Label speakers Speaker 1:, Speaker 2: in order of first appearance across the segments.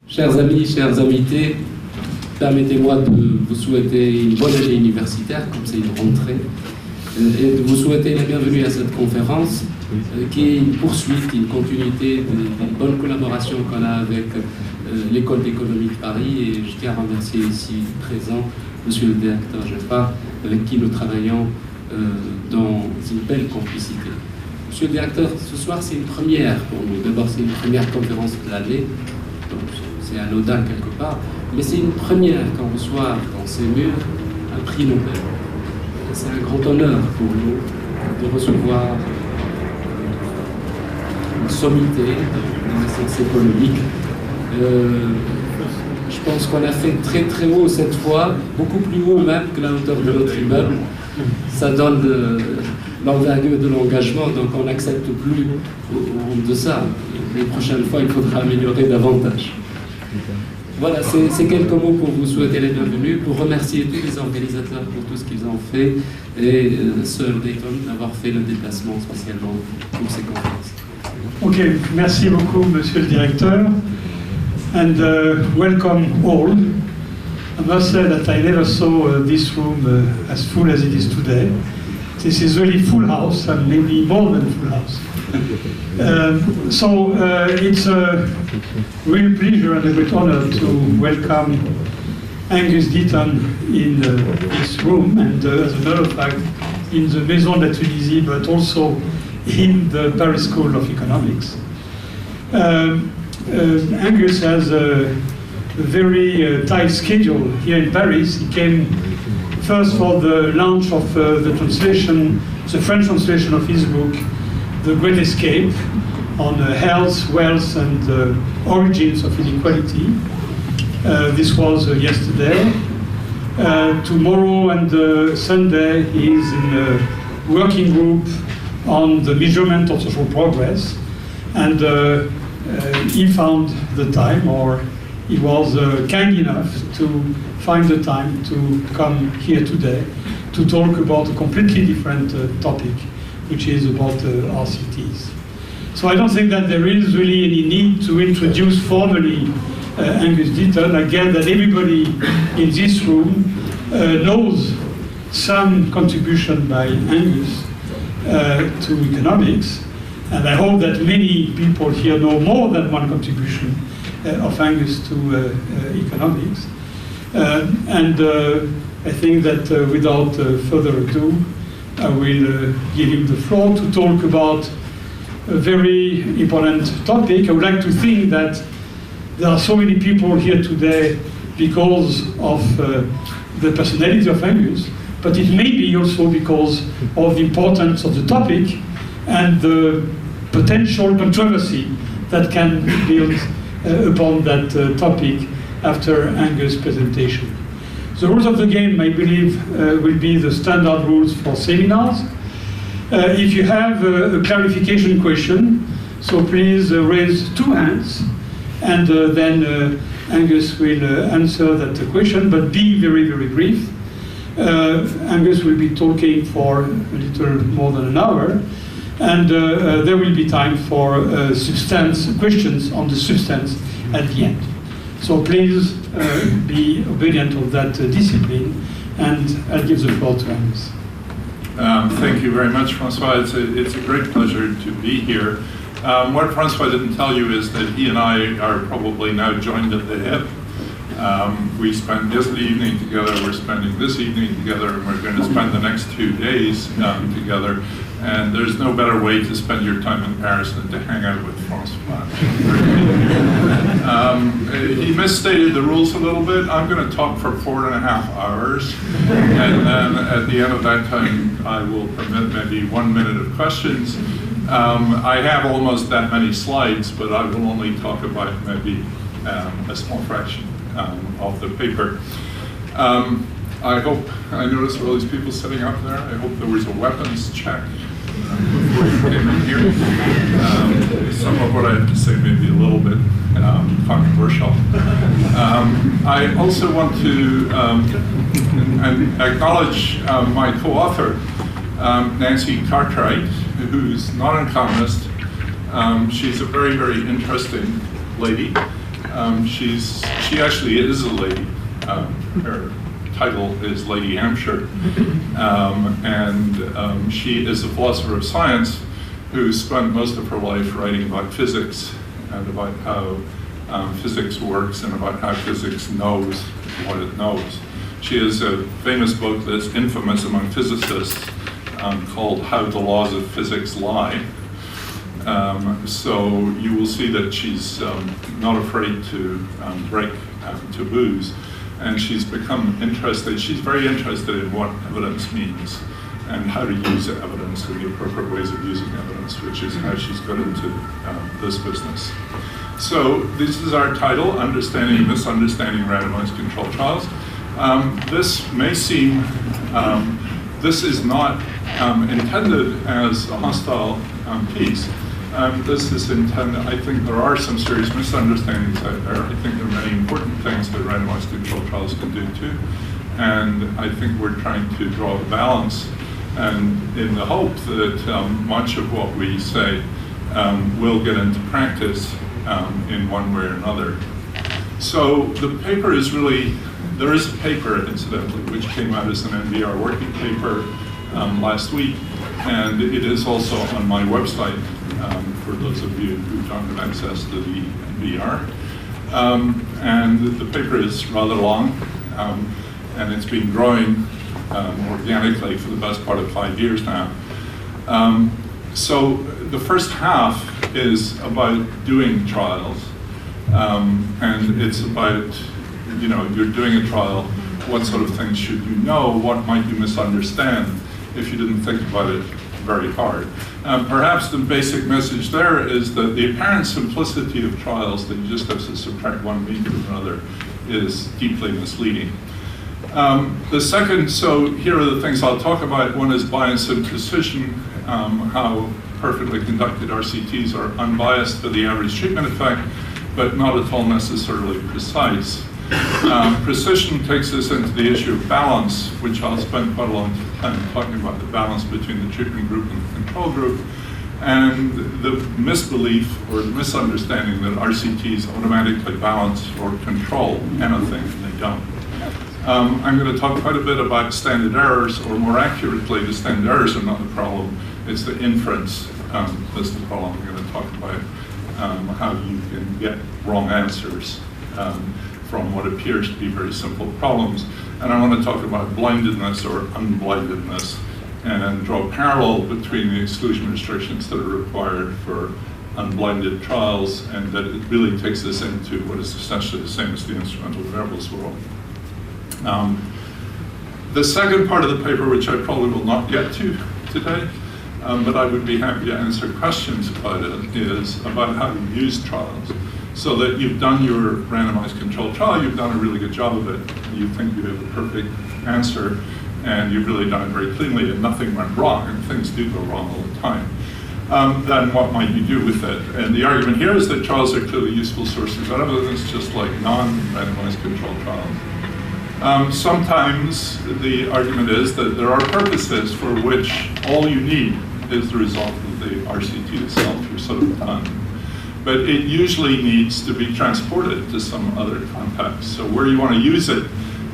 Speaker 1: Chers amis, chers invités, permettez-moi de vous souhaiter une bonne année universitaire, comme c'est une rentrée, et de vous souhaiter la bienvenue à cette conférence, qui est une poursuite, une continuité des bonnes collaborations qu'on a avec l'École d'économie de Paris, et je tiens à remercier ici présent Monsieur le directeur Chaire, avec qui nous travaillons dans une belle complicité. Monsieur le directeur, ce soir c'est une première pour nous. D'abord c'est une première conférence de l'année, donc c'est anodin quelque part, mais c'est une première qu'on reçoit dans ces murs un prix Nobel. C'est un grand honneur pour nous de recevoir une sommité dans la science économique. Je pense qu'on a fait très très haut cette fois, beaucoup plus haut même que la hauteur de notre immeuble. Ça donne l'envergure de l'engagement, donc on n'accepte plus en deçà. Les prochaines fois, il faudra améliorer davantage. Voilà, c'est quelques mots pour vous souhaiter la bienvenue, pour remercier tous les organisateurs pour tout ce qu'ils ont fait, et Sir Deaton d'avoir fait le déplacement spécialement pour ces conférences.
Speaker 2: Ok, merci beaucoup, Monsieur le Directeur, and welcome all. I must say that I never saw this room as full as it is today. This is really full house, and maybe more than full house. It's a real pleasure and a great honor to welcome Angus Deaton in this room, and as a matter of fact, in the Maison de la Tunisie, but also in the Paris School of Economics. Angus has a very tight schedule here in Paris. He came first for the launch of the translation, the French translation of his book, The Great Escape, on health, wealth, and origins of inequality. This was yesterday. Tomorrow and Sunday, he is in a working group on the measurement of social progress, and he found the time, or he was kind enough to find the time to come here today to talk about a completely different topic, which is about RCTs. So I don't think that there is really any need to introduce formally Angus Deaton. I guess that everybody in this room knows some contribution by Angus to economics, and I hope that many people here know more than one contribution of Angus to economics. I think that without further ado, I will give him the floor to talk about a very important topic. I would like to think that there are so many people here today because of the personality of Angus, but it may be also because of the importance of the topic and the potential controversy that can be built upon that topic after Angus' presentation. The rules of the game, I believe, will be the standard rules for seminars. If you have a clarification question, so please raise 2 hands, and then Angus will answer that question, but be very, very brief. Angus will be talking for a little more than an hour, and there will be time for questions on the substance at the end. So please be obedient of that discipline, and I'll give the floor to Angus.
Speaker 3: Thank you very much, François. It's a great pleasure to be here. What François didn't tell you is that he and I are probably now joined at the hip. We spent yesterday evening together, we're spending this evening together, and we're going to spend the next 2 days together. And there's no better way to spend your time in Paris than to hang out with François. He misstated the rules a little bit. I'm going to talk for 4.5 hours, and then at the end of that time, I will permit maybe 1 minute of questions. I have almost that many slides, but I will only talk about maybe a small fraction of the paper. I noticed all these people sitting up there. I hope there was a weapons check before you came in here. Some of what I have to say may be a little bit controversial. I also want to acknowledge my co-author, Nancy Cartwright, who's not an economist. She's a very, very interesting lady. She actually is a lady. Her title is Lady Hampshire, and she is a philosopher of science who spent most of her life writing about physics and about how physics works and about how physics knows what it knows. She has a famous book that's infamous among physicists called How the Laws of Physics Lie. So you will see that she's not afraid to break taboos, and she's become interested, she's very interested in what evidence means and how to use evidence and the appropriate ways of using evidence, which is how she's got into this business. So this is our title, Understanding and Misunderstanding Randomized Controlled Trials. This may seem, this is not intended as a hostile piece. This is intended, I think there are some serious misunderstandings out there. I think there are many important things that randomized controlled trials can do too. And I think we're trying to draw a balance, and in the hope that much of what we say will get into practice in one way or another. So the paper is really, there is a paper, incidentally, which came out as an NVR working paper last week, and it is also on my website for those of you who don't have access to the NVR. And the paper is rather long, and it's been growing organically for the best part of 5 years now. So the first half is about doing trials, and it's about, you know, you're doing a trial, what sort of things should you know, what might you misunderstand if you didn't think about it very hard. Perhaps the basic message there is that the apparent simplicity of trials, that you just have to subtract one mean from another, is deeply misleading. The second, so here are the things I'll talk about. One is bias and precision, how perfectly conducted RCTs are unbiased for the average treatment effect, but not at all necessarily precise. Precision takes us into the issue of balance, which I'll spend quite a long time talking about, the balance between the treatment group and the control group, and the misbelief or the misunderstanding that RCTs automatically balance or control anything, and they don't. I'm going to talk quite a bit about standard errors, or more accurately, the standard errors are not the problem, it's the inference that's the problem. I'm going to talk about how you can get wrong answers from what appears to be very simple problems. And I want to talk about blindedness or unblindedness and draw a parallel between the exclusion restrictions that are required for unblinded trials, and that it really takes us into what is essentially the same as the instrumental variables world. The second part of the paper, which I probably will not get to today, but I would be happy to answer questions about it, is about how to use trials. So that you've done your randomized controlled trial, you've done a really good job of it, you think you have a perfect answer, and you've really done it very cleanly, and nothing went wrong, and things do go wrong all the time. Then what might you do with it? And the argument here is that trials are clearly useful sources of evidence, just like non-randomized controlled trials. Sometimes the argument is that there are purposes for which all you need is the result of the RCT itself. You're sort of done. But it usually needs to be transported to some other context. So where you want to use it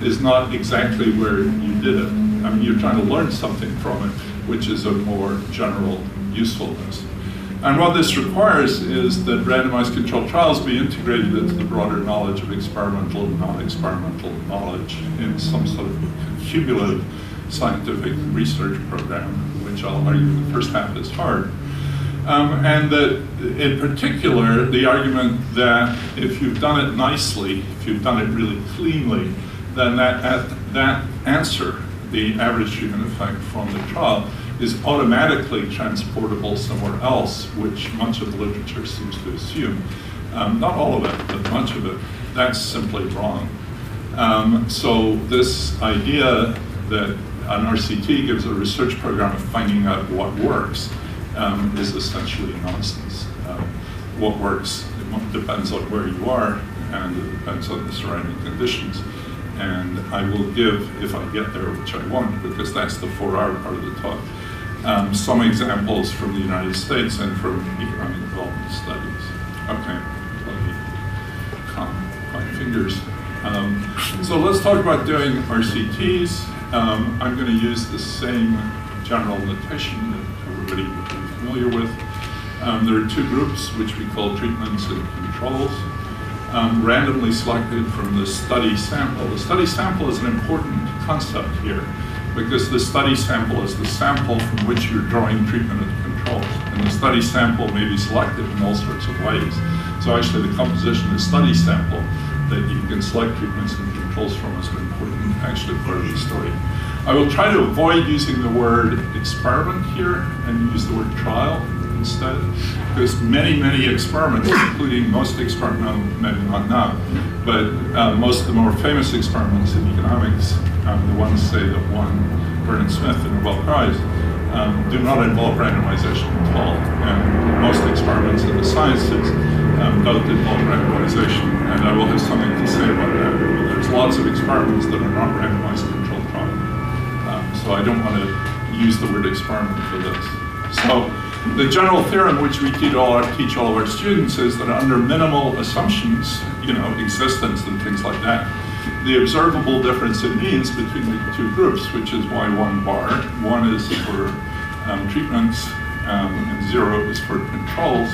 Speaker 3: is not exactly where you did it. I mean, you're trying to learn something from it, which is of more general usefulness. And what this requires is that randomized controlled trials be integrated into the broader knowledge of experimental and non-experimental knowledge in some sort of cumulative scientific research program, which I'll argue the first half is hard. And that, in particular, the argument that if you've done it nicely, if you've done it really cleanly, then that answer, the average treatment effect from the trial, is automatically transportable somewhere else, which much of the literature seems to assume. Not all of it, but much of it. That's simply wrong. So this idea that an RCT gives a research program of finding out what works is essentially nonsense. What works, it depends on where you are, and it depends on the surrounding conditions. And I will give, if I get there, which I won't, because that's the 4-hour part of the talk, some examples from the United States and from economic development studies. Okay, let me count my fingers. So let's talk about doing RCTs. I'm going to use the same general notation that everybody will be familiar with. There are two groups, which we call treatments and controls, randomly selected from the study sample. The study sample is an important concept here, because the study sample is the sample from which you're drawing treatment and controls. And the study sample may be selected in all sorts of ways. So actually the composition of the study sample that you can select treatments and controls from is an important actually part of the story. I will try to avoid using the word experiment here and use the word trial instead, because many experiments, including most experiments, no, maybe not now, but most of the more famous experiments in economics, the ones, say, that won Vernon Smith the Nobel Prize, do not involve randomization at all. And most experiments in the sciences don't involve randomization, and I will have something to say about that. There's lots of experiments that are not randomized controlled trial. So I don't want to use the word experiment for this. So the general theorem which we teach all of our students is that under minimal assumptions, existence and things like that, the observable difference in means between the two groups, which is Y1 bar, one is for treatments and 0 is for controls,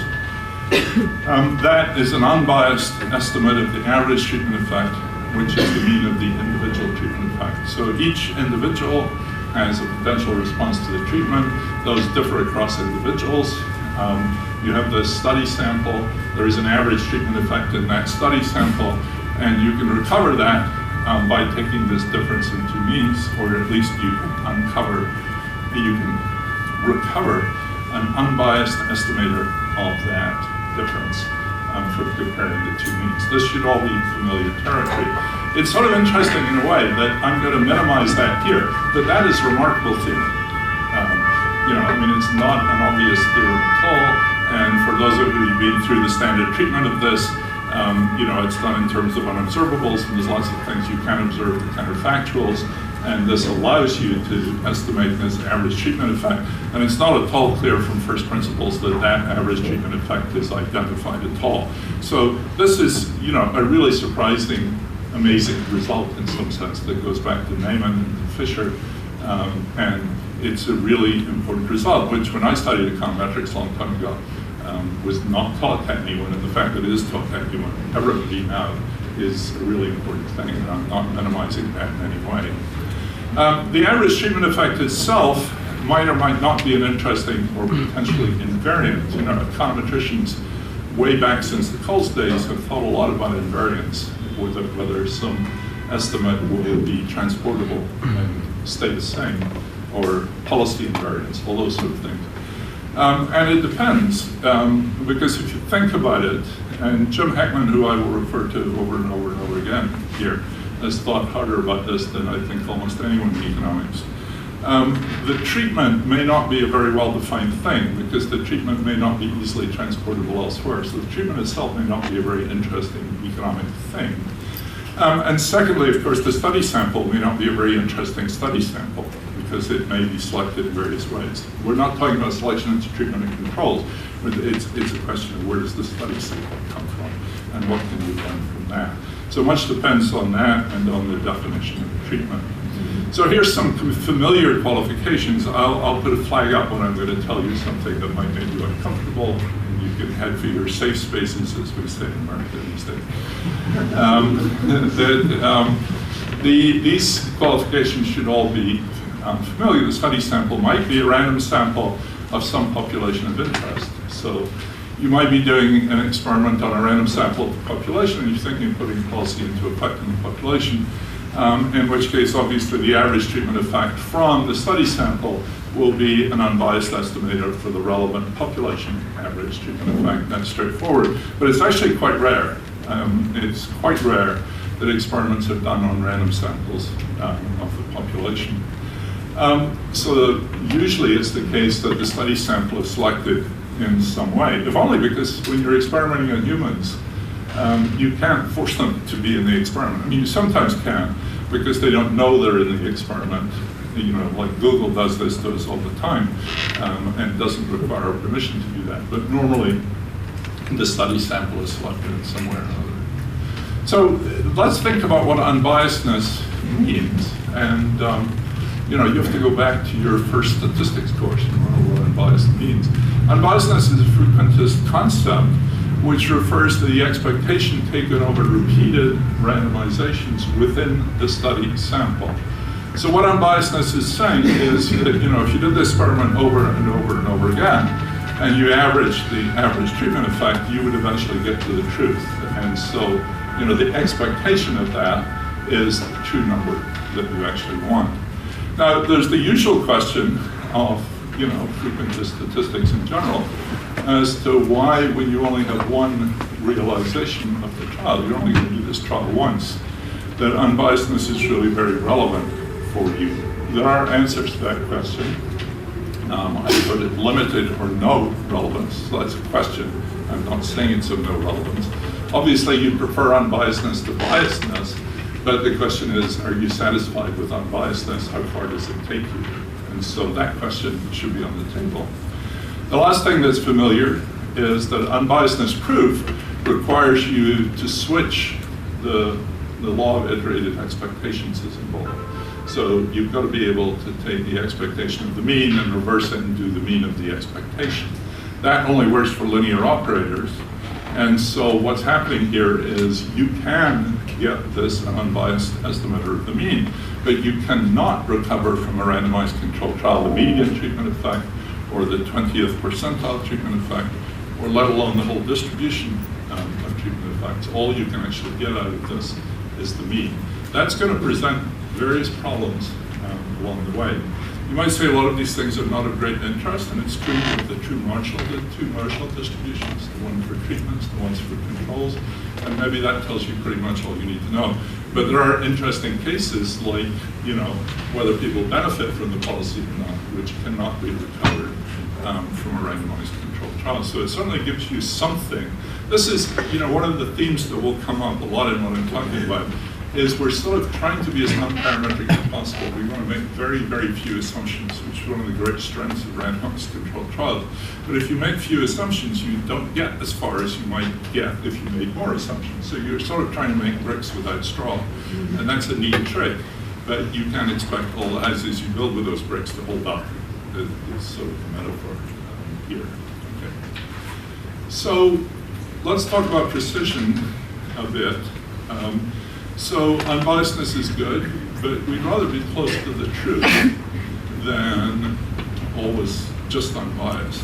Speaker 3: that is an unbiased estimate of the average treatment effect, which is the mean of the individual treatment effect. So each individual has a potential response to the treatment. Those differ across individuals. You have the study sample. There is an average treatment effect in that study sample, and you can recover that by taking this difference into means, or at least you can recover an unbiased estimator of that difference for comparing the two means. This should all be familiar territory. It's sort of interesting in a way that I'm going to minimize that here, but that is remarkable theorem. It's not an obvious theorem at all, and for those of you who've been through the standard treatment of this, it's done in terms of unobservables, and there's lots of things you can observe, the counterfactuals, and this allows you to estimate this average treatment effect. And it's not at all clear from first principles that that average treatment effect is identified at all. So this is, a really surprising, amazing result in some sense that goes back to Neyman and Fisher, and it's a really important result, which when I studied econometrics a long time ago, was not taught to anyone, and the fact that it is taught to anyone, everybody now, is a really important thing, and I'm not minimizing that in any way. The average treatment effect itself might or might not be an interesting or potentially invariant. Econometricians way back since the Coles days have thought a lot about invariance, whether some estimate will be transportable and stay the same, or policy invariance, all those sort of things. And it depends, because if you think about it, and Jim Heckman, who I will refer to over and over and over again here, has thought harder about this than I think almost anyone in economics. The treatment may not be a very well-defined thing, because the treatment may not be easily transportable elsewhere. So the treatment itself may not be a very interesting economic thing. And secondly, of course, the study sample may not be a very interesting study sample, because it may be selected in various ways. We're not talking about selection into treatment and controls, but it's a question of where does the study sample come from, and what can be done from that. So much depends on that and on the definition of the treatment. So here's some familiar qualifications. I'll put a flag up when I'm going to tell you something that might make you uncomfortable, and you can head for your safe spaces, as we say in America these days. These qualifications should all be familiar. The study sample might be a random sample of some population of interest. So you might be doing an experiment on a random sample of the population, and you're thinking of putting policy into effect in the population, in which case, obviously, the average treatment effect from the study sample will be an unbiased estimator for the relevant population average treatment effect. That's straightforward, but it's actually quite rare. It's quite rare that experiments are done on random samples of the population. So usually it's the case that the study sample is selected in some way, if only because when you're experimenting on humans, you can't force them to be in the experiment. I mean, you sometimes can, because they don't know they're in the experiment. Like Google does this to us all the time, and doesn't require permission to do that. But normally, the study sample is selected somewhere or other. So let's think about what unbiasedness means. And you have to go back to your first statistics course and learn what unbiased means. Unbiasedness is a frequentist concept which refers to the expectation taken over repeated randomizations within the study sample. So what unbiasedness is saying is that, if you did the experiment over and over and over again, and you average the average treatment effect, you would eventually get to the truth. And so, the expectation of that is the true number that you actually want. Now, there's the usual question of, frequentist statistics in general, as to why, when you only have one realization of the trial, you're only going to do this trial once, that unbiasedness is really very relevant for you. There are answers to that question. I put it limited or no relevance, so that's a question. I'm not saying it's of no relevance. Obviously, you prefer unbiasedness to biasedness, but the question is, are you satisfied with unbiasedness? How far does it take you? And so that question should be on the table. The last thing that's familiar is that unbiasedness proof requires you to switch the law of iterated expectations is involved. So you've got to be able to take the expectation of the mean and reverse it and do the mean of the expectation. That only works for linear operators. And so what's happening here is you can get this unbiased estimator of the mean, but you cannot recover from a randomized controlled trial the median treatment effect or the 20th percentile treatment effect, or let alone the whole distribution of treatment effects. All you can actually get out of this is the mean. That's going to present various problems along the way. You might say a lot of these things are not of great interest, and it's true of the two Marshall distributions, the one for treatments, the ones for controls, and maybe that tells you pretty much all you need to know. But there are interesting cases like, whether people benefit from the policy or not, which cannot be recovered from a randomized controlled trial. So it certainly gives you something. This is, one of the themes that will come up a lot in what I'm talking about, is we're sort of trying to be as non-parametric as possible. We want to make very, very few assumptions, which is one of the great strengths of randomized controlled trials. But if you make few assumptions, you don't get as far as you might get if you made more assumptions. So you're sort of trying to make bricks without straw. And that's a neat trick. But you can't expect all the houses you build with those bricks to hold up. It's sort of a metaphor here. Okay. So let's talk about precision a bit. So unbiasedness is good, but we'd rather be close to the truth than always just unbiased.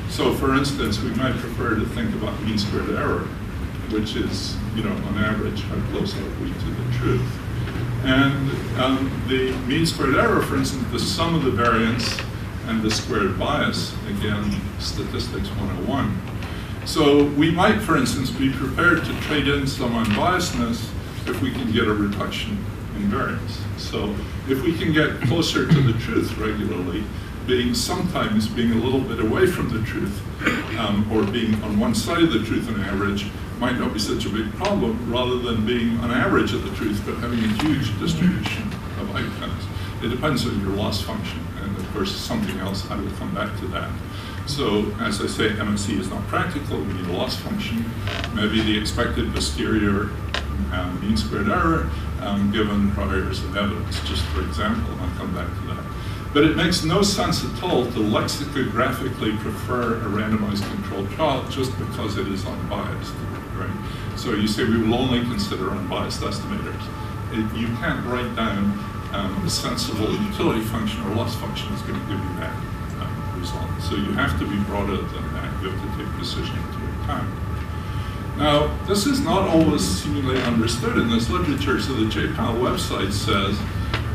Speaker 3: So for instance, we might prefer to think about mean squared error, which is, on average, how close are we to the truth. And the mean squared error, for instance, the sum of the variance and the squared bias, again, statistics 101. So we might, for instance, be prepared to trade in some unbiasedness if we can get a reduction in variance. So if we can get closer to the truth regularly, sometimes being a little bit away from the truth, or being on one side of the truth on average, might not be such a big problem, rather than being on average of the truth, but having a huge distribution of outcomes. It depends on your loss function, and of course something else, I will come back to that. So, as I say, MSE is not practical, we need a loss function. Maybe the expected posterior mean squared error given prior years of evidence, just for example, and I'll come back to that. But it makes no sense at all to lexicographically prefer a randomized controlled trial just because it is unbiased, right? So you say we will only consider unbiased estimators. You can't write down a sensible utility function or loss function is going to give you that result. So you have to be broader than that. You have to take precision into account. Now, this is not always seemingly understood in this literature. So the JPAL website says,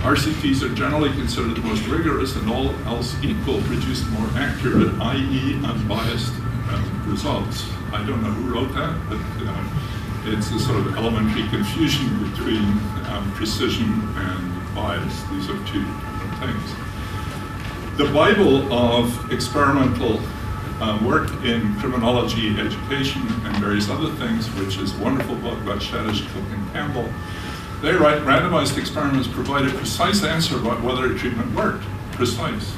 Speaker 3: RCTs are generally considered the most rigorous and all else equal produce more accurate, i.e. unbiased results. I don't know who wrote that, but it's a sort of elementary confusion between precision and bias. These are two different things. The Bible of experimental work in criminology, education, and various other things, which is a wonderful book by Shadish, Cook, and Campbell. They write, randomized experiments provide a precise answer about whether a treatment worked, precise.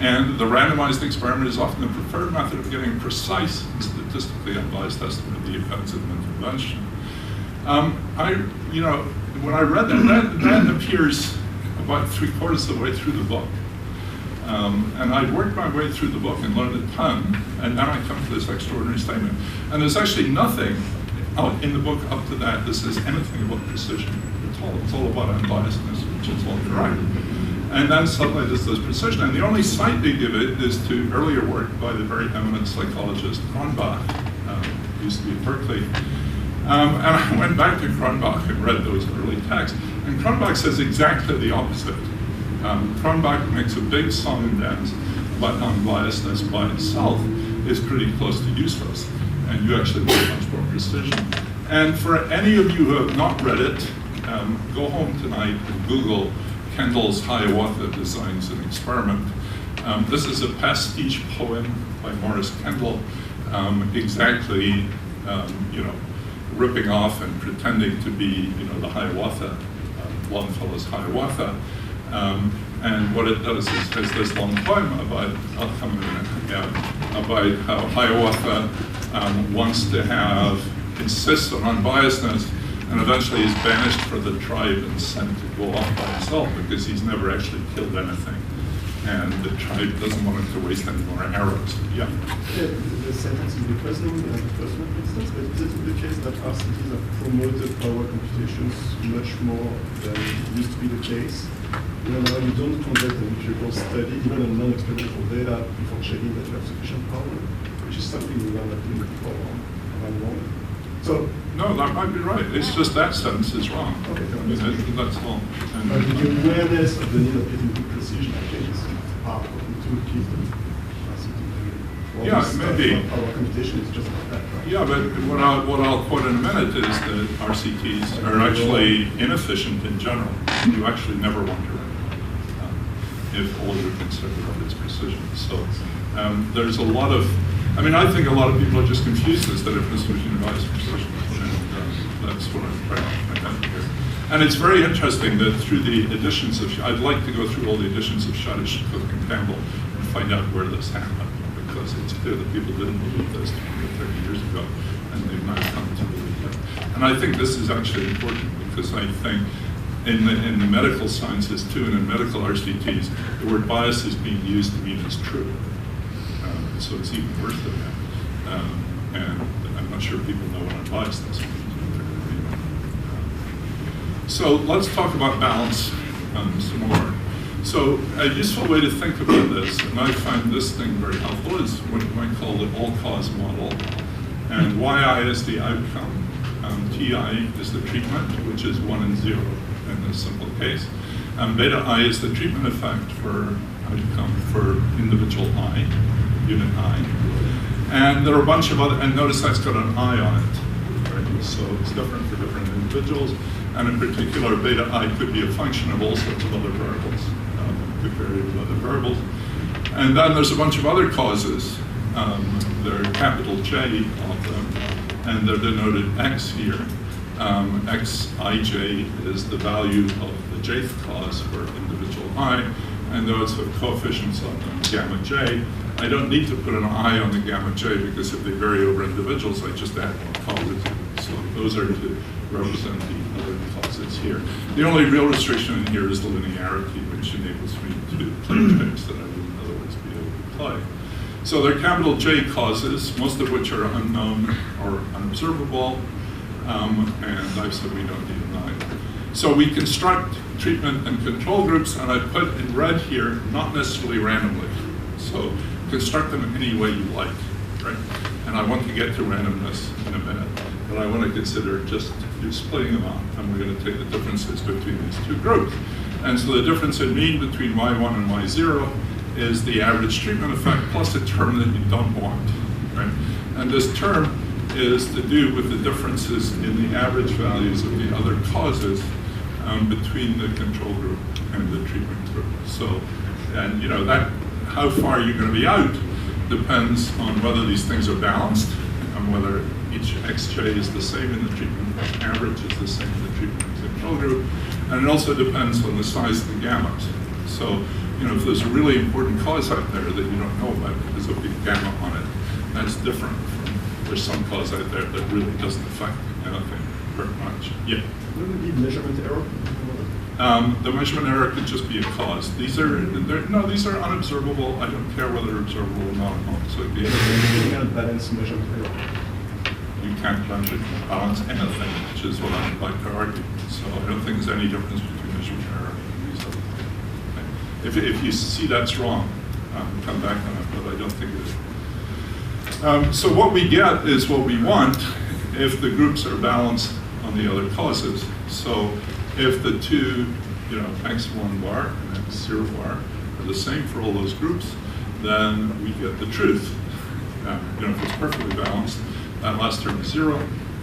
Speaker 3: And the randomized experiment is often the preferred method of getting a precise and statistically unbiased estimate of the effects of an intervention. When I read that appears about 3/4 of the way through the book. And I worked my way through the book and learned a ton, and then I come to this extraordinary statement. And there's actually nothing in the book up to that says anything about precision. It's all about unbiasedness, which is all correct. And then suddenly there's this precision, and the only cite they give it is to earlier work by the very eminent psychologist Cronbach, who used to be at Berkeley. And I went back to Cronbach and read those early texts, and Cronbach says exactly the opposite. Cronbach makes a big song and dance about unbiasedness by itself is pretty close to useless, and you actually get much more precision. And for any of you who have not read it, go home tonight and Google Kendall's Hiawatha Designs an Experiment. This is a pastiche poem by Morris Kendall, exactly, ripping off and pretending to be, the Hiawatha, Longfellow's Hiawatha. And what it does is has this long poem about, I'll come in a minute, about how Hiawatha wants to insist on unbiasedness, and eventually is banished for the tribe and sent to go off by himself because he's never actually killed anything. And the tribe doesn't want him to waste any more arrows. Yeah?
Speaker 4: The sentence is requesting the first one, for instance, but is it the case that RCTs have promoted power computations much more than used to be the case? Now you don't conduct an empirical study, even on non-experimental data, before checking that you have sufficient power, which is something we were not doing before. Am I wrong? So,
Speaker 3: no, that might be right. It's just that sentence is wrong.
Speaker 4: Okay,
Speaker 3: that's all.
Speaker 4: But the awareness of the need of getting good precision, I think, is part of the toolkit of RCT.
Speaker 3: Yeah, maybe.
Speaker 4: Our computation is just like that, right?
Speaker 3: Yeah, but what I'll quote in a minute is that RCTs are actually inefficient in general. You actually never want to run if all you're concerned about is precision. So there's a lot of, I think a lot of people are just confused as to the difference between bias and precision. And that's what I'm trying to point out here. And it's very interesting that through the editions of, I'd like to go through all the editions of Shadish, Cook, and Campbell and find out where this happened, because it's clear that people didn't believe this 30 years ago, and they've now come to believe it. And I think this is actually important, because I think in the medical sciences too, and in medical RCTs, the word bias is being used to mean it's true. So it's even worse than that. And I'm not sure people know what unbiased is. So let's talk about balance some more. So a useful way to think about this, and I find this thing very helpful, is what you might call the all-cause model. And yi is the outcome. Ti is the treatment, which is 1 and 0 in this simple case. Beta I is the treatment effect for outcome for individual I, unit I. And there are a bunch of other, and notice that's got an I on it, right? So it's different for different individuals. And in particular, beta I could be a function of all sorts of other variables. It could vary with other variables. And then there's a bunch of other causes. There are capital J of them, and they're denoted X here. Xij is the value of the jth cause for individual I, and those have coefficients on them, gamma j. I don't need to put an I on the gamma j, because if they vary over individuals, I just add more causes. So those are to represent the other causes here. The only real restriction in here is the linearity, which enables me to play tricks that I wouldn't otherwise be able to play. So they're capital J causes, most of which are unknown or unobservable, and I've said we don't need an I. So we construct treatment and control groups, and I put in red here, not necessarily randomly. So construct them in any way you like, right? And I want to get to randomness in a minute, but I want to consider just splitting them up, and we're going to take the differences between these two groups. And so the difference in mean between y1 and y0 is the average treatment effect plus a term that you don't want, right? And this term is to do with the differences in the average values of the other causes between the control group and the treatment group. So, and that how far you're going to be out depends on whether these things are balanced and whether each xj is the same in the treatment average is the same in the treatment control group, and it also depends on the size of the gamut. So, if there's a really important cause out there that you don't know about, there's a big gamma on it. That's different from there's some cause out there that really doesn't affect anything. very much. Yeah.
Speaker 4: Wouldn't it be measurement error?
Speaker 3: The measurement error could just be a cause. These are unobservable. I don't care whether observable or not. So it'd be
Speaker 4: you can't balance measurement error.
Speaker 3: You can't balance anything, which is what I'd like to argue. So I don't think there's any difference between measurement error and these other things. Okay. If you see that's wrong, come back on it, but I don't think it is. So what we get is what we want if the groups are balanced on the other causes. So if the two, x1 bar and x0 bar are the same for all those groups, then we get the truth. If it's perfectly balanced, that last term is 0,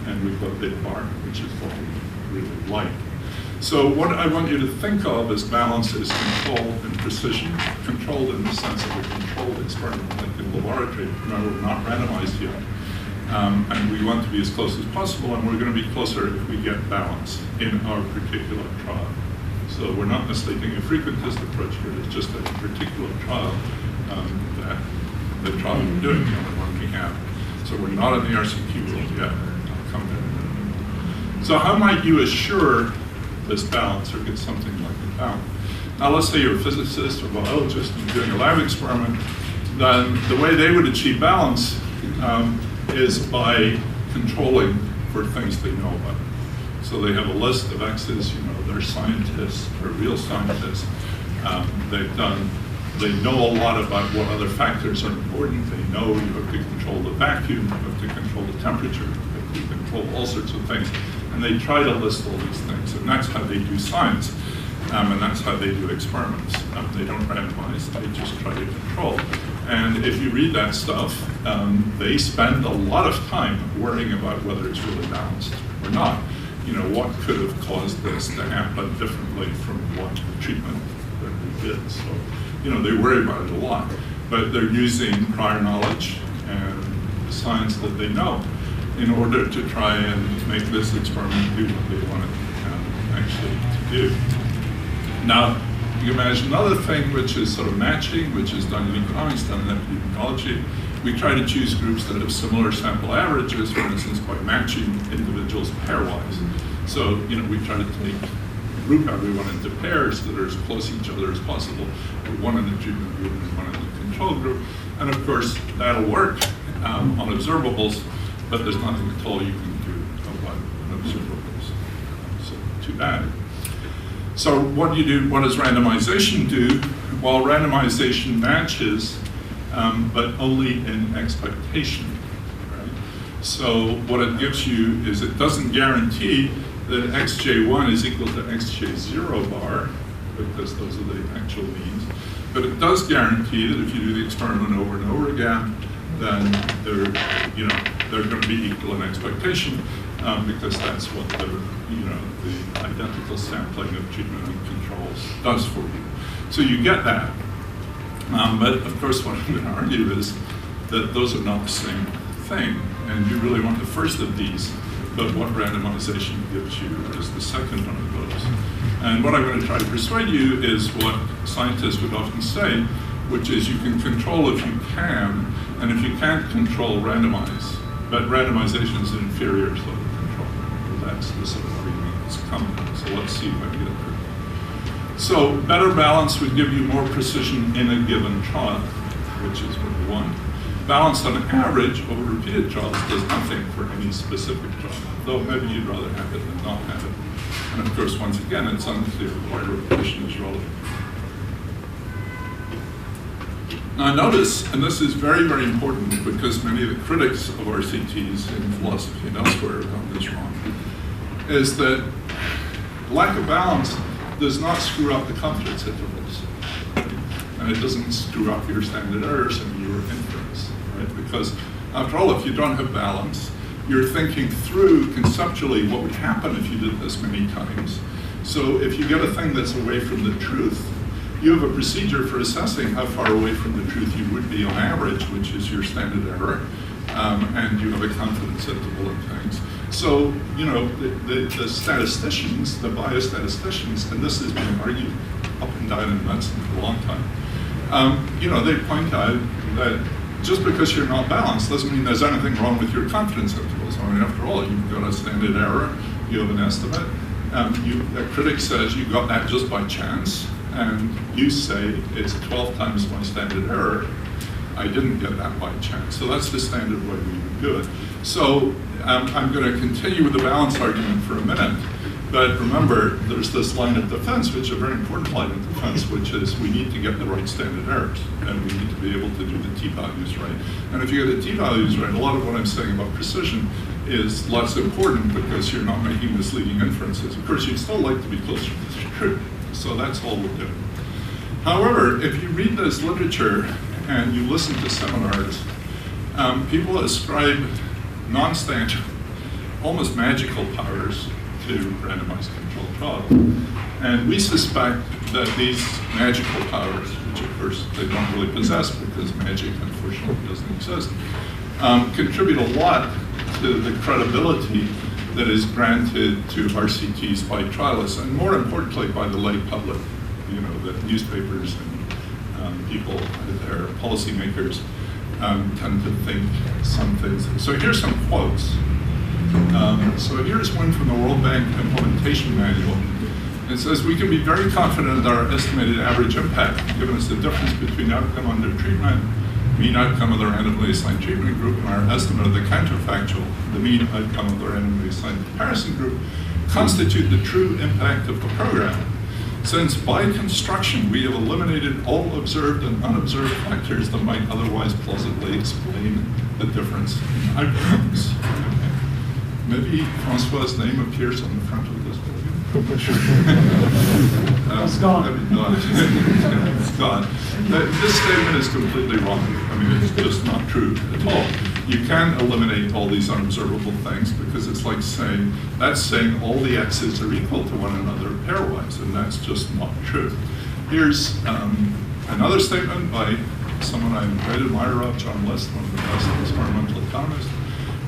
Speaker 3: and we've got a big bar, which is what we really like. So what I want you to think of as balance is control and precision. Controlled in the sense of a controlled experiment, like in the laboratory. Remember, we're not randomized yet. And we want to be as close as possible, and we're going to be closer if we get balance in our particular trial. So we're not mistaking a frequentist approach here. It's just a particular trial that the trial we're doing, the only one we have. So we're not in the RCT world yet. I'll come there. So how might you assure this balance or get something like a balance? Now let's say you're a physicist or biologist and you're doing a lab experiment, then the way they would achieve balance is by controlling for things they know about. So they have a list of X's, they're scientists, they're real scientists. They know a lot about what other factors are important. They know you have to control the vacuum, you have to control the temperature, you have to control all sorts of things. And they try to list all these things, and that's how they do science. And that's how they do experiments. They don't randomize, they just try to control. And if you read that stuff, they spend a lot of time worrying about whether it's really balanced or not. What could have caused this to happen differently from what treatment that we did. So, they worry about it a lot. But they're using prior knowledge and science that they know in order to try and make this experiment do what they want it actually to do. Now, you can imagine another thing which is sort of matching, which is done in economics, done in epidemiology. We try to choose groups that have similar sample averages, for instance, by matching individuals pairwise. So, we try to group everyone into pairs that are as close to each other as possible, one in the treatment group and one in the control group. And of course, that'll work on observables, but there's nothing at all you can do about observables. So, too bad. So what do you do? What does randomization do? Well, randomization matches, but only in expectation, right? So what it gives you is it doesn't guarantee that xj1 is equal to xj0 bar, because those are the actual means. But it does guarantee that if you do the experiment over and over again, then they're going to be equal in expectation, because that's what the identical sampling of treatment and controls does for you. So you get that. But of course, what I'm going to argue is that those are not the same thing, and you really want the first of these, but what randomization gives you is the second one of those. And what I'm going to try to persuade you is what scientists would often say, which is you can control if you can, and if you can't control, randomize. But randomization is an inferior sort of control. That's the sort of argument that's coming. So let's see if I can get it. So better balance would give you more precision in a given trial, which is what we want. Balance on average over repeated trials does nothing for any specific trial, though maybe you'd rather have it than not have it. And of course, once again, it's unclear why repetition is relevant. Now notice, and this is very, very important because many of the critics of RCTs in philosophy and elsewhere have done this wrong, is that lack of balance does not screw up the confidence intervals. And it doesn't screw up your standard errors and your inference, right? Because after all, if you don't have balance, you're thinking through conceptually what would happen if you did this many times. So if you get a thing that's away from the truth, you have a procedure for assessing how far away from the truth you would be on average, which is your standard error, and you have a confidence interval in things. So, the statisticians, the biostatisticians, and this has been argued up and down in medicine for a long time, they point out that just because you're not balanced doesn't mean there's anything wrong with your confidence intervals. I mean, after all, you've got a standard error you have an estimate. A critic says you got that just by chance, and you say it's 12 times my standard error. I didn't get that by chance. So that's the standard way we would do it. So I'm going to continue with the balance argument for a minute. But remember, there's this line of defense, which is a very important line of defense, which is we need to get the right standard errors, and we need to be able to do the t-values right. And if you get the t-values right, a lot of what I'm saying about precision is less important because you're not making misleading inferences. Of course, you'd still like to be closer to the truth, so that's all we'll do. However, if you read this literature and you listen to seminars, people ascribe non-standard, almost magical powers to randomized controlled trials. And we suspect that these magical powers, which of course they don't really possess because magic unfortunately doesn't exist, contribute a lot to the credibility that is granted to RCTs by trialists, and more importantly by the lay public, you know, the newspapers and people, their policymakers tend to think some things. So here's some quotes. So here's one from the World Bank Implementation Manual. It says, we can be very confident that our estimated average impact, given us the difference between outcome under treatment, mean outcome of the randomly assigned treatment group, and our estimate of the counterfactual, the mean outcome of the randomly assigned comparison group, constitute the true impact of the program. Since by construction we have eliminated all observed and unobserved factors that might otherwise plausibly explain the difference in outcomes. Maybe François' name appears on the front of this podium.
Speaker 2: It's gone.
Speaker 3: It's gone. This statement is completely wrong. I mean, it's just not true at all. You can eliminate all these unobservable things because it's like saying, that's saying all the x's are equal to one another pairwise, and that's just not true. Here's another statement by someone I'm a great admirer of, John List, one of the best experimental economists.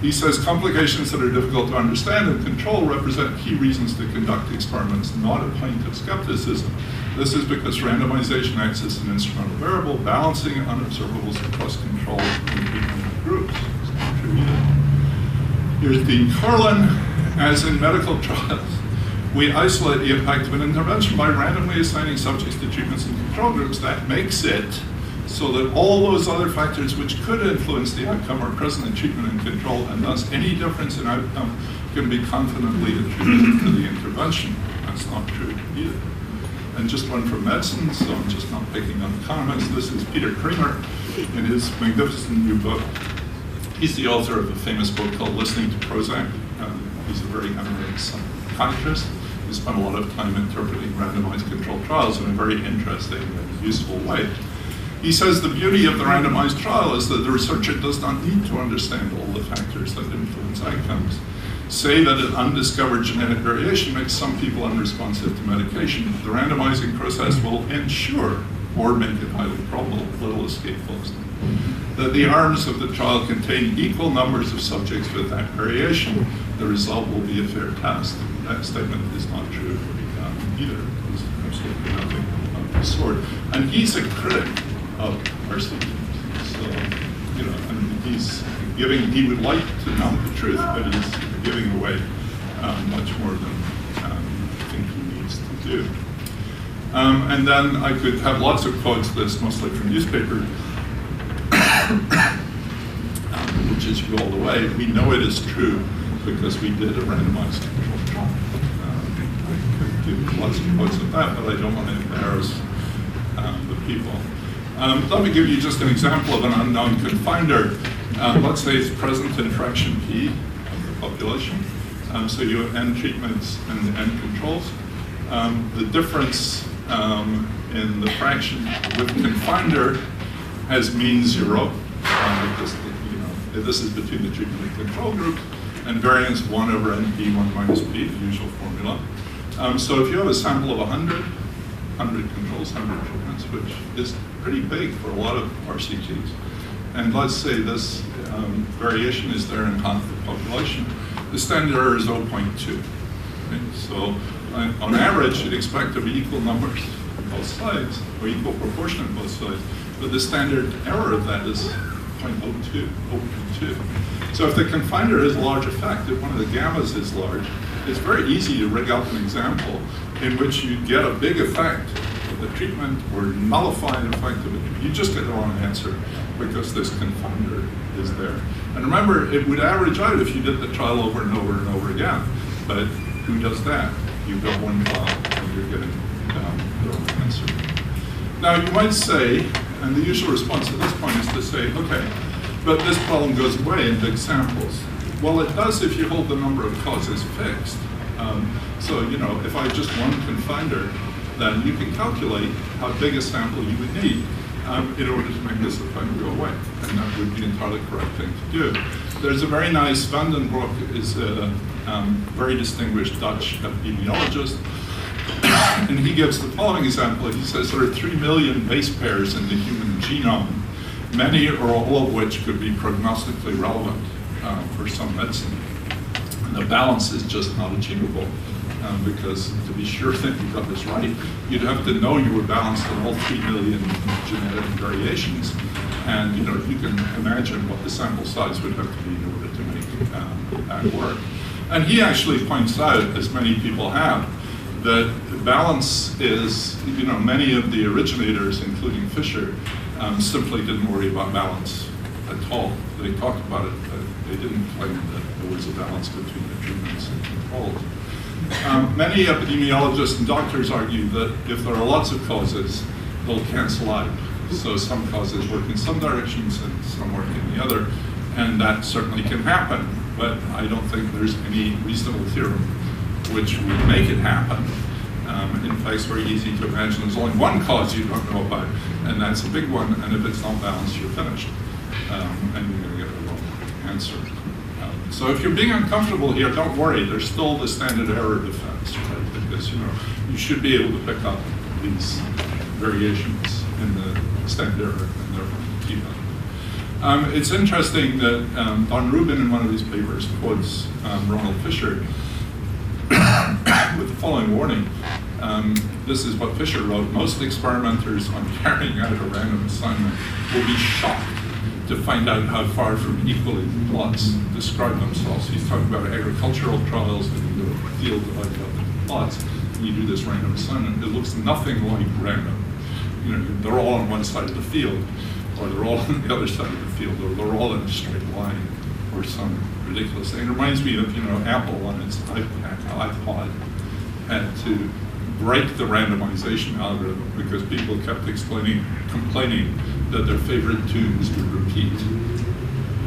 Speaker 3: He says, complications that are difficult to understand and control represent key reasons to conduct experiments, not a point of skepticism. This is because randomization acts as an instrumental variable, balancing unobservables across control and treatment groups. It's not true either. Here's Dean Carlin. As in medical trials, we isolate the impact of an intervention by randomly assigning subjects to treatments and control groups. That makes it so that all those other factors which could influence the outcome are present in treatment and control, and thus any difference in outcome can be confidently attributed to the intervention. That's not true either. And just one from medicine, so I'm just not picking on economists. This is Peter Kramer in his magnificent new book. He's the author of a famous book called Listening to Prozac. He's a very eminent psychiatrist. He spent a lot of time interpreting randomized controlled trials in a very interesting and useful way. He says the beauty of the randomized trial is that the researcher does not need to understand all the factors that influence outcomes. Say that an undiscovered genetic variation makes some people unresponsive to medication. The randomizing process will ensure, or make it highly probable, little escape velocity, that the arms of the trial contain equal numbers of subjects with that variation. The result will be a fair test. That statement is not true either. There's absolutely nothing of the sort. And he's a critic of RCTs. So, you know, I mean, he's giving, he would like to know the truth, but he's giving away much more than I think he needs to do. And then I could have lots of quotes, this mostly from newspapers, which is you go all the way. We know it is true because we did a randomized controlled trial. I could give lots of quotes of that, but I don't want to embarrass the people. Let me give you just an example of an unknown confinder. Let's say it's present in fraction P of the population. So you have N treatments and N controls. The difference in the fraction with confinder has mean 0. Because, you know, this is between the treatment and control group, and variance 1 over NP, 1 minus P, the usual formula. So if you have a sample of 100 controls, 100 treatments, which is pretty big for a lot of RCTs, and let's say this variation is there in half the population, the standard error is 0.2. Okay? So on average, you'd expect to be equal numbers on both sides, or equal proportion on both sides, but the standard error of that is 0.02. So if the confinder has a large effect, if one of the gammas is large, it's very easy to rig up an example in which you get a big effect of the treatment or nullify an effect of it. You just get the wrong answer because this confounder is there. And remember, it would average out if you did the trial over and over and over again. But who does that? You've got one trial and you're getting the wrong answer. Now you might say, and the usual response at this point is to say, okay, but this problem goes away in big samples. Well, it does if you hold the number of causes fixed. So, you know, if I have just one confounder, then you can calculate how big a sample you would need in order to make this effect go away. And that would be the entirely correct thing to do. There's a very nice, Van den Broek is a very distinguished Dutch epidemiologist, and he gives the following example. He says there are 3 million base pairs in the human genome, many or all of which could be prognostically relevant for some medicine. And the balance is just not achievable because to be sure that you got this right, you'd have to know you were balanced in all 3 million genetic variations. And you know, you can imagine what the sample size would have to be in order to make that work. And he actually points out, as many people have, that balance is, you know, many of the originators, including Fisher, simply didn't worry about balance at all. They talked about it, but they didn't claim that there was a balance between the treatments and controls. Many epidemiologists and doctors argue that if there are lots of causes, they'll cancel out. So some causes work in some directions and some work in the other, and that certainly can happen, but I don't think there's any reasonable theorem which would make it happen. In fact, it's very easy to imagine there's only one cause you don't know about, and that's a big one, and if it's not balanced, you're finished, and you're going to get a wrong answer. So if you're being uncomfortable here, don't worry, there's still the standard error defense, right? Because, you know, you should be able to pick up these variations in the standard error and therefore keep them. It's interesting that Don Rubin in one of these papers quotes Ronald Fisher with the following warning. This is what Fisher wrote: most experimenters on carrying out a random assignment will be shocked to find out how far from equally plots describe themselves. He's talking about agricultural trials that you go to a field divided up into plots, and you do this random assignment. It looks nothing like random. You know, they're all on one side of the field, or they're all on the other side of the field, or they're all in a straight line, or some ridiculous thing. It reminds me of, you know, Apple on its iPod had to break the randomization algorithm because people kept complaining that their favorite tunes would repeat.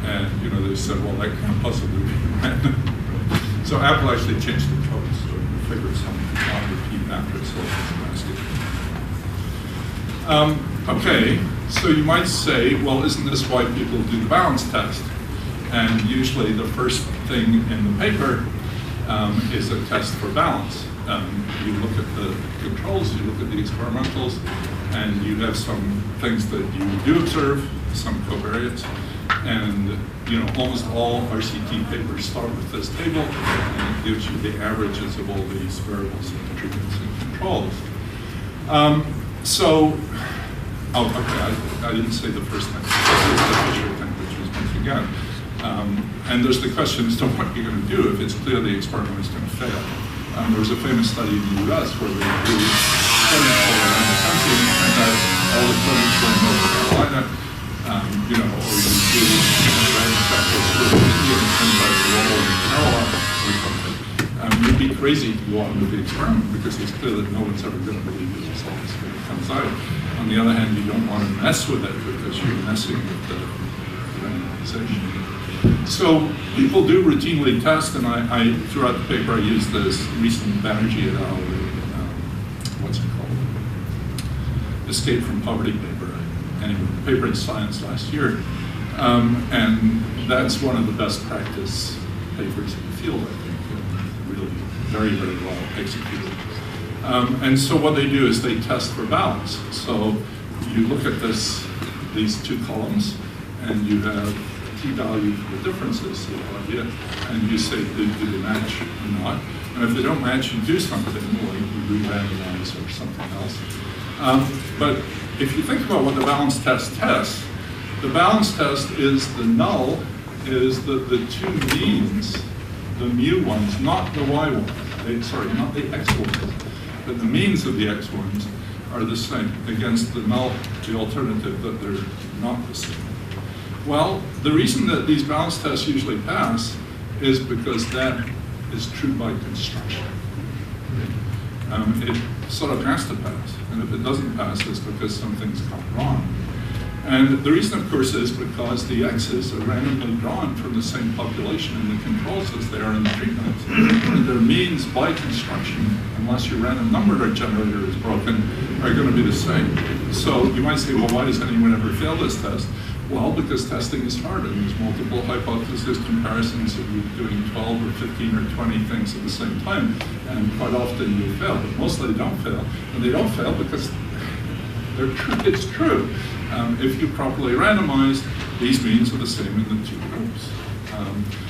Speaker 3: And, you know, they said, well, that can't possibly be random. So Apple actually changed the code, so your favorite song did not repeat after itself as a basket. Okay, so you might say, well, isn't this why people do the balance test? And usually the first thing in the paper is a test for balance. You look at the controls, you look at the experimentals, and you have some things that you do observe, some covariates, and you know, almost all RCT papers start with this table, and it gives you the averages of all these variables and treatments and controls. I didn't say the first thing. This is the Fisher thing, which was once again. And there's the question as to what you're going to do if it's clear the experiment is going to fail. There was a famous study in the US where they do studies all around the country, and that all the studies were in North Carolina, you know, or you do random samples for India and turns out they're all in Carolina or something. You'd be crazy to go on with the experiment because it's clear that no one's ever going to believe the results when it comes out. On the other hand, you don't want to mess with it because you're messing with the randomization. So people do routinely test, and I throughout the paper I use this recent Banerjee et al. What's it called? Escape from Poverty paper. Anyway, paper in Science last year, and that's one of the best practice papers in the field, I think. Really, very, very well executed. And so what they do is they test for balance. So you look at these two columns, and you have p-value for the differences, and you say, do they match or not? And if they don't match, you do something, like you re-randomize or something else. But if you think about what the balance test tests, the balance test is the null is that the two means the mu ones, not the y ones, sorry, not the x ones, but the means of the x ones are the same against the null, the alternative that they're not the same. Well, the reason that these balance tests usually pass is because that is true by construction. It sort of has to pass, and if it doesn't pass, it's because something's gone wrong. And the reason, of course, is because the x's are randomly drawn from the same population in the controls as they are in the treatments. And their means by construction, unless your random number generator is broken, are going to be the same. So you might say, well, why does anyone ever fail this test? Well, because testing is hard, and there's multiple hypothesis comparisons, and you're doing 12 or 15 or 20 things at the same time, and quite often you fail, but mostly they don't fail. And they don't fail because they're true. It's true. If you properly randomize, these means are the same in the two groups.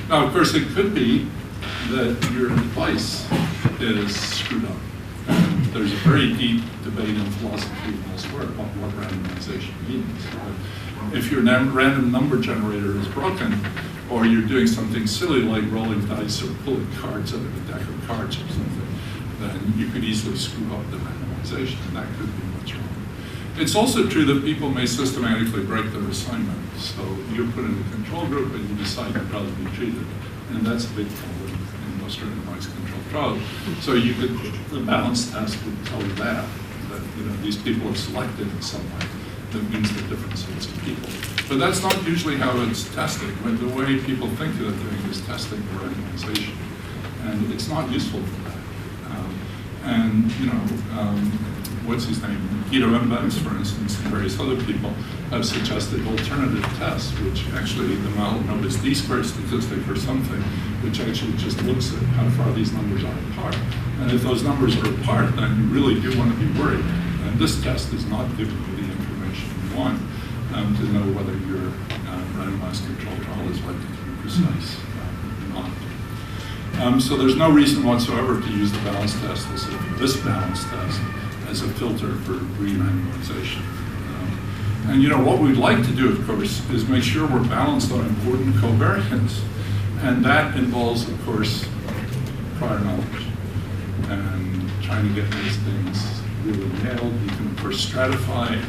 Speaker 3: Now, of course, it could be that your advice is screwed up. And there's a very deep debate in philosophy and elsewhere about what randomization means. If your random number generator is broken, or you're doing something silly like rolling dice or pulling cards out of a deck of cards or something, then you could easily screw up the randomization, and that could be what's wrong. It's also true that people may systematically break their assignment. So you're put in a control group and you decide you'd rather be treated. And that's a big problem in most randomized control trials. So you could, the balance test would tell you that these people are selected in some way. That means the different sorts of people. But that's not usually how it's testing. But the way people think of the thing is testing the randomization. And it's not useful for that. What's his name? Guido Mbens, for instance, and various other people have suggested alternative tests, which actually the model known as D-squared statistic or something, which actually just looks at how far these numbers are apart. And if those numbers are apart, then you really do want to be worried. And this test is not giving you the information you want to know whether your randomized control trial is likely to be precise or not. So there's no reason whatsoever to use the balance test, this balance test, as a filter for re-randomization. And what we'd like to do, of course, is make sure we're balanced on important covariance. And that involves, of course, prior knowledge and trying to get these things really nailed. You can, of course, stratify.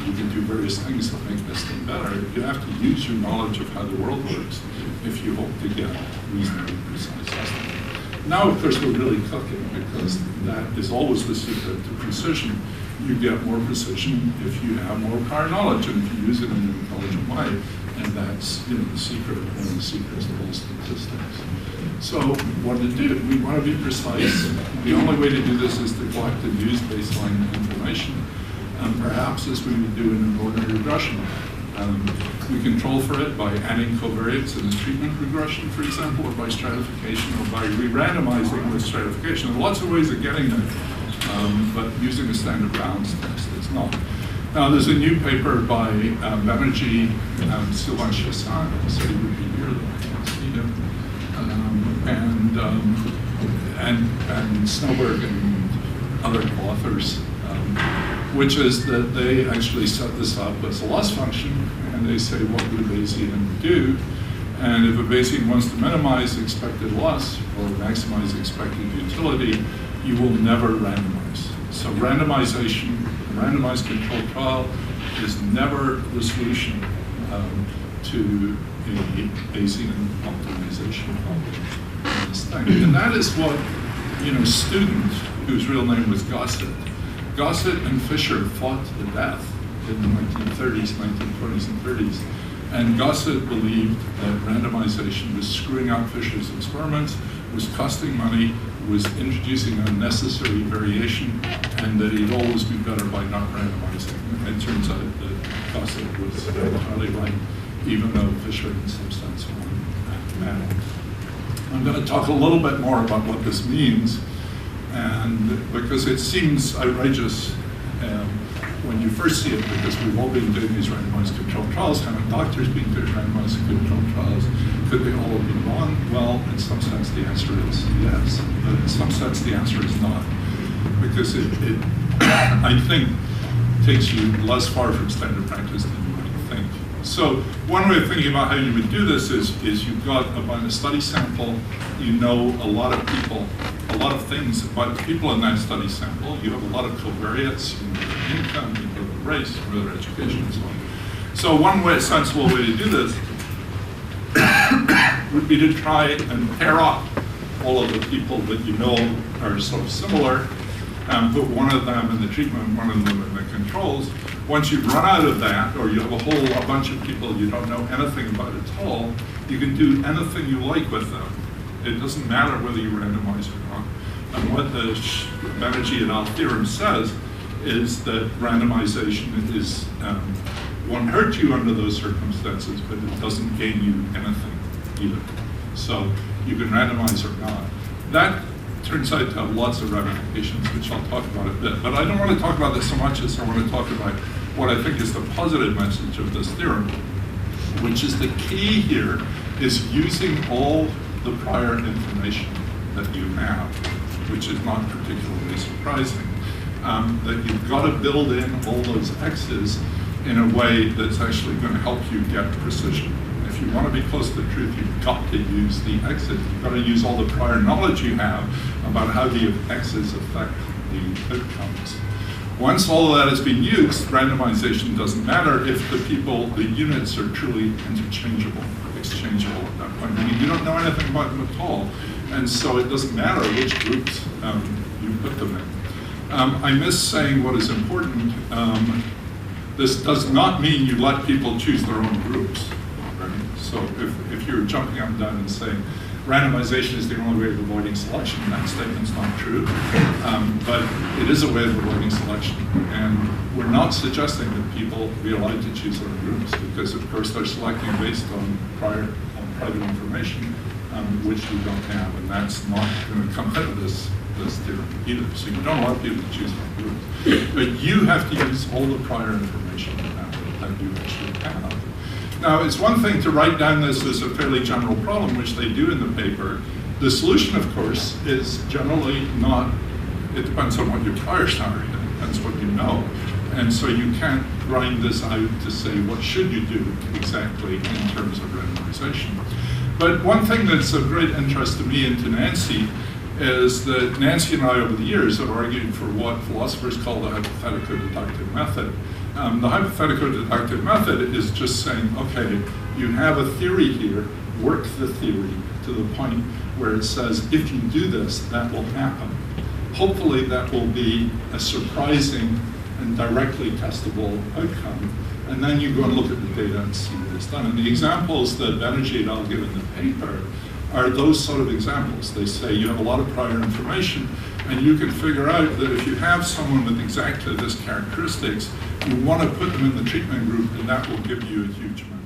Speaker 3: You can do various things that make this thing better. You have to use your knowledge of how the world works if you hope to get reasonably precise estimates. Now, of course, we're really cooking because that is always the secret to precision. You get more precision if you have more prior knowledge and if you use it in an intelligent way. And that's the secret, one of the secrets of all statistics. So what to do? We want to be precise. The only way to do this is to collect and use baseline information, perhaps as we would do in an ordinary regression. We control for it by adding covariates in the treatment regression, for example, or by stratification, or by re-randomizing with stratification. There are lots of ways of getting there, but using a standard balance test is not. Now, there's a new paper by Banerjee, Sylvain Chassin, so he would be here, though I can't see him, and Snowberg and other authors, which is that they actually set this up as a loss function, and they say what would a Bayesian do, and if a Bayesian wants to minimize expected loss or maximize expected utility, you will never randomize. So randomization, randomized control trial is never the solution to a Bayesian optimization problem in this thing. And that is what, Student, whose real name was Gossett and Fisher fought to the death in the 1930s, 1920s, and 30s. And Gossett believed that randomization was screwing up Fisher's experiments, was costing money, was introducing unnecessary variation, and that he'd always be better by not randomizing. And it turns out that Gossett was entirely right, even though Fisher in some sense won that battle. I'm going to talk a little bit more about what this means, and because it seems outrageous when you first see it, because we've all been doing these randomized controlled trials, haven't doctors been doing randomized controlled trials? Could they all be wrong? Well, in some sense the answer is yes, but in some sense the answer is not, because it I think, takes you less far from standard practice than you might think. So one way of thinking about how you would do this is you've got a study sample, you know a lot of people, a lot of things about the people in that study sample. You have a lot of covariates, you know their income, you know their race, you know their education, and so on. So one sensible way to do this would be to try and pair up all of the people that you know are sort of similar, put one of them in the treatment, one of them in the controls. Once you've run out of that, or you have a bunch of people you don't know anything about at all, you can do anything you like with them. It doesn't matter whether you randomize or not. And what the Banerjee et al. Theorem says is that randomization is, won't hurt you under those circumstances, but it doesn't gain you anything either. So you can randomize or not. That turns out to have lots of ramifications, which I'll talk about a bit. But I don't want to talk about this so much as I want to talk about what I think is the positive message of this theorem, which is the key here is using all the prior information that you have, which is not particularly surprising. That you've got to build in all those X's in a way that's actually going to help you get precision. If you want to be close to the truth, you've got to use the X's. You've got to use all the prior knowledge you have about how the X's affect the outcomes. Once all of that has been used, randomization doesn't matter if the units are truly interchangeable, exchangeable at that point. I mean, you don't know anything about them at all, and so it doesn't matter which groups you put them in. I missed saying what is important. This does not mean you let people choose their own groups. So if you're jumping up and down and saying randomization is the only way of avoiding selection, that statement's not true. But it is a way of avoiding selection. And we're not suggesting that people be allowed to choose their own groups, because of course they're selecting based on private information, which you don't have, and that's not going to come out of this theorem either. So you don't allow people to choose their own groups. But you have to use all the prior information that you actually have. Now, it's one thing to write down this as a fairly general problem, which they do in the paper. The solution, of course, is generally not, it depends on what your priors are, it depends what you know. And so you can't grind this out to say, what should you do exactly in terms of randomization? But one thing that's of great interest to me and to Nancy is that Nancy and I, over the years, have argued for what philosophers call the hypothetico-deductive method. The hypothetico-deductive method is just saying, okay, you have a theory here, work the theory to the point where it says, if you do this, that will happen. Hopefully that will be a surprising and directly testable outcome. And then you go and look at the data and see what it's done. And the examples that Banerjee and I'll give in the paper are those sort of examples. They say you have a lot of prior information, and you can figure out that if you have someone with exactly this characteristics, you want to put them in the treatment group, and that will give you a huge amount.